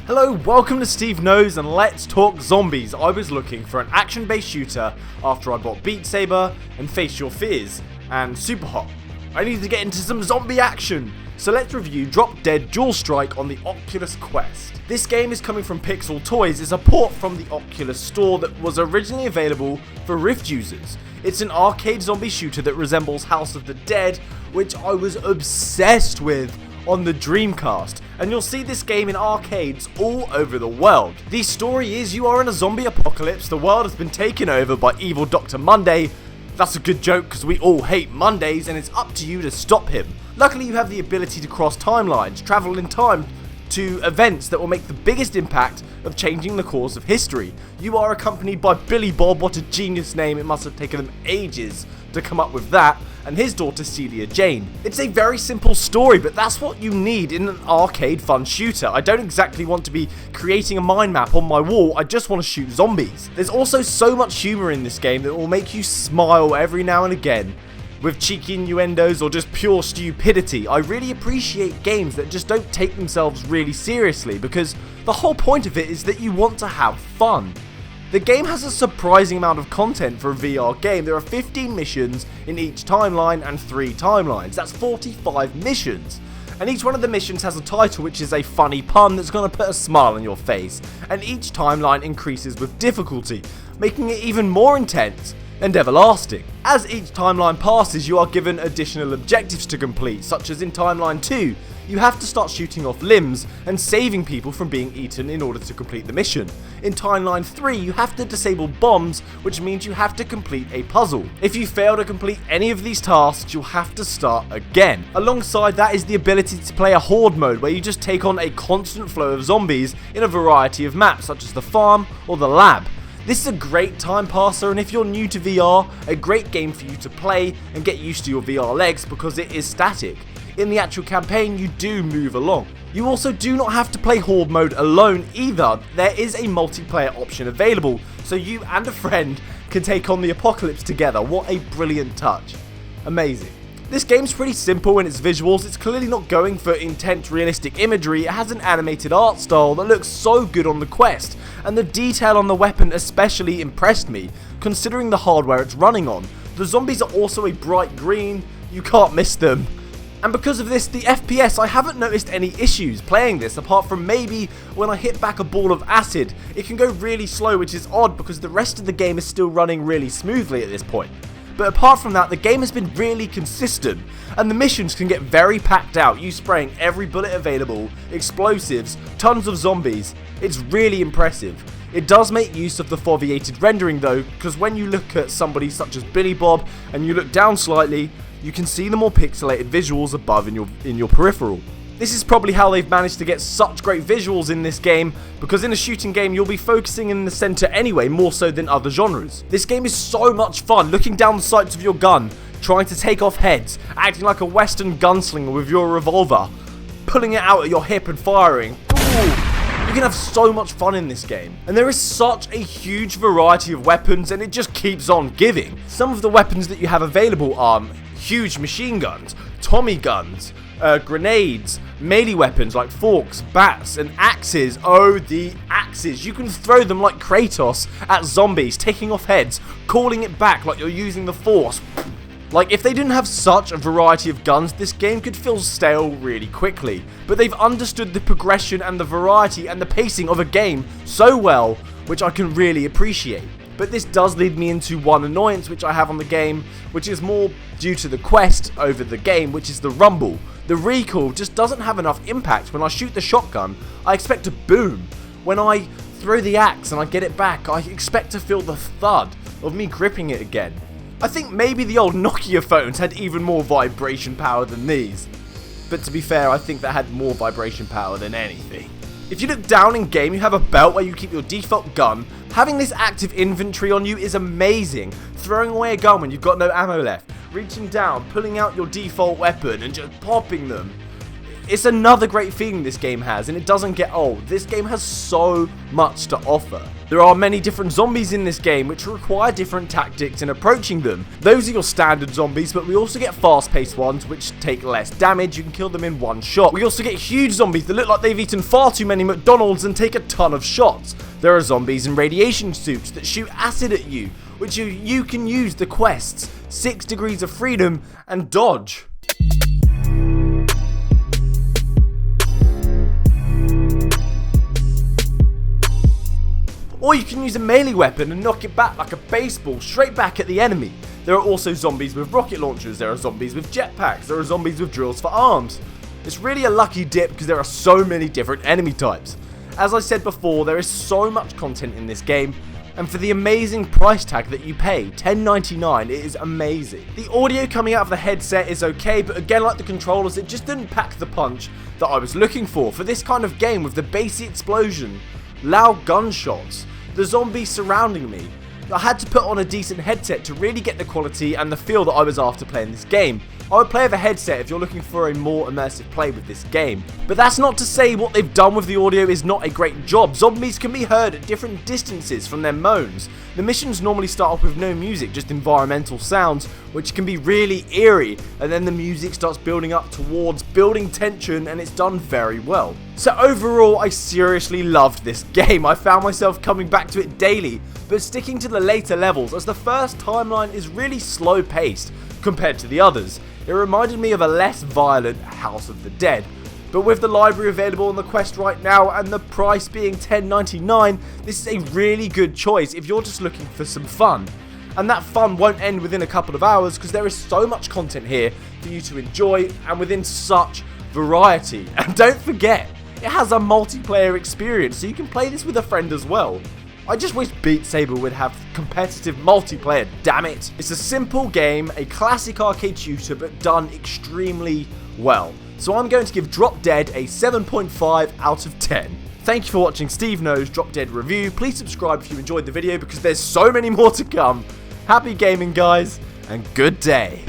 Hello, welcome to Steve Knows and let's talk zombies. I was looking for an action-based shooter after I bought Beat Saber and Face Your Fears and Super Hot. I needed to get into some zombie action, so let's review Drop Dead Dual Strike on the Oculus Quest. This game is coming from Pixel Toys. It's a port from the Oculus store that was originally available for Rift users. It's an arcade zombie shooter that resembles House of the Dead, which I was obsessed with on the Dreamcast, and you'll see this game in arcades all over the world. The story is you are in a zombie apocalypse, the world has been taken over by evil Dr. Monday. That's a good joke because we all hate Mondays and it's up to you to stop him. Luckily you have the ability to cross timelines, travel in time to events that will make the biggest impact of changing the course of history. You are accompanied by Billy Bob, what a genius name, it must have taken them ages to come up with that, and his daughter Celia Jane. It's a very simple story, but that's what you need in an arcade fun shooter. I don't exactly want to be creating a mind map on my wall, I just want to shoot zombies. There's also so much humour in this game that will make you smile every now and again, with cheeky innuendos or just pure stupidity. I really appreciate games that just don't take themselves really seriously, because the whole point of it is that you want to have fun. The game has a surprising amount of content for a VR game. There are 15 missions in each timeline and 3 timelines. That's 45 missions. And each one of the missions has a title which is a funny pun that's going to put a smile on your face. And each timeline increases with difficulty, making it even more intense and everlasting. As each timeline passes, you are given additional objectives to complete, such as in timeline 2, you have to start shooting off limbs and saving people from being eaten in order to complete the mission. In timeline 3, you have to disable bombs, which means you have to complete a puzzle. If you fail to complete any of these tasks, you'll have to start again. Alongside that is the ability to play a Horde Mode, where you just take on a constant flow of zombies in a variety of maps, such as the farm or the lab. This is a great time passer, and if you're new to VR, a great game for you to play and get used to your VR legs because it is static. In the actual campaign, you do move along. You also do not have to play Horde Mode alone either. There is a multiplayer option available, so you and a friend can take on the apocalypse together. What a brilliant touch. Amazing. This game's pretty simple in its visuals. It's clearly not going for intense realistic imagery. It has an animated art style that looks so good on the Quest, and the detail on the weapon especially impressed me, considering the hardware it's running on. The zombies are also a bright green, you can't miss them. And because of this, the FPS, I haven't noticed any issues playing this, apart from maybe when I hit back a ball of acid. It can go really slow, which is odd because the rest of the game is still running really smoothly at this point. But apart from that, the game has been really consistent, and the missions can get very packed out, you spraying every bullet available, explosives, tons of zombies. It's really impressive. It does make use of the foveated rendering though, because when you look at somebody such as Billy Bob and you look down slightly, you can see the more pixelated visuals above in your peripheral. This is probably how they've managed to get such great visuals in this game, because in a shooting game you'll be focusing in the center anyway, more so than other genres. This game is so much fun, looking down the sights of your gun, trying to take off heads, acting like a western gunslinger with your revolver, pulling it out at your hip and firing. Ooh. You can have so much fun in this game, and there is such a huge variety of weapons, and it just keeps on giving. Some of the weapons that you have available are huge machine guns, Tommy guns, grenades, melee weapons like forks, bats, and axes. Oh, the axes. You can throw them like Kratos at zombies, taking off heads, calling it back like you're using the Force. Like, if they didn't have such a variety of guns, this game could feel stale really quickly. But they've understood the progression and the variety and the pacing of a game so well, which I can really appreciate. But this does lead me into one annoyance which I have on the game, which is more due to the Quest over the game, which is the rumble. The recoil just doesn't have enough impact. When I shoot the shotgun, I expect a boom. When I throw the axe and I get it back, I expect to feel the thud of me gripping it again. I think maybe the old Nokia phones had even more vibration power than these. But to be fair, I think that had more vibration power than anything. If you look down in game, you have a belt where you keep your default gun. Having this active inventory on you is amazing. Throwing away a gun when you've got no ammo left. Reaching down, pulling out your default weapon and just popping them. It's another great feeling this game has, and it doesn't get old. This game has so much to offer. There are many different zombies in this game which require different tactics in approaching them. Those are your standard zombies, but we also get fast-paced ones which take less damage. You can kill them in one shot. We also get huge zombies that look like they've eaten far too many McDonald's and take a ton of shots. There are zombies in radiation suits that shoot acid at you, which you can use the quests, 6 Degrees of Freedom, and dodge. Or you can use a melee weapon and knock it back like a baseball straight back at the enemy. There are also zombies with rocket launchers, there are zombies with jetpacks, there are zombies with drills for arms. It's really a lucky dip because there are so many different enemy types. As I said before, there is so much content in this game, and for the amazing price tag that you pay, $10.99, it is amazing. The audio coming out of the headset is okay, but again, like the controllers, it just didn't pack the punch that I was looking for this kind of game with the bassy explosion, loud gunshots, the zombies surrounding me. I had to put on a decent headset to really get the quality and the feel that I was after playing this game. I would play with a headset if you're looking for a more immersive play with this game. But that's not to say what they've done with the audio is not a great job. Zombies can be heard at different distances from their moans. The missions normally start off with no music, just environmental sounds, which can be really eerie, and then the music starts building up towards building tension, and it's done very well. So overall, I seriously loved this game. I found myself coming back to it daily, but sticking to the later levels as the first timeline is really slow paced compared to the others. It reminded me of a less violent House of the Dead. But with the library available on the Quest right now and the price being $10.99, this is a really good choice if you're just looking for some fun. And that fun won't end within a couple of hours because there is so much content here for you to enjoy and within such variety. And don't forget, it has a multiplayer experience, so you can play this with a friend as well. I just wish Beat Saber would have competitive multiplayer, damn it. It's a simple game, a classic arcade shooter, but done extremely well. So I'm going to give Drop Dead a 7.5 out of 10. Thank you for watching Steve Knows Drop Dead review. Please subscribe if you enjoyed the video because there's so many more to come. Happy gaming, guys, and good day.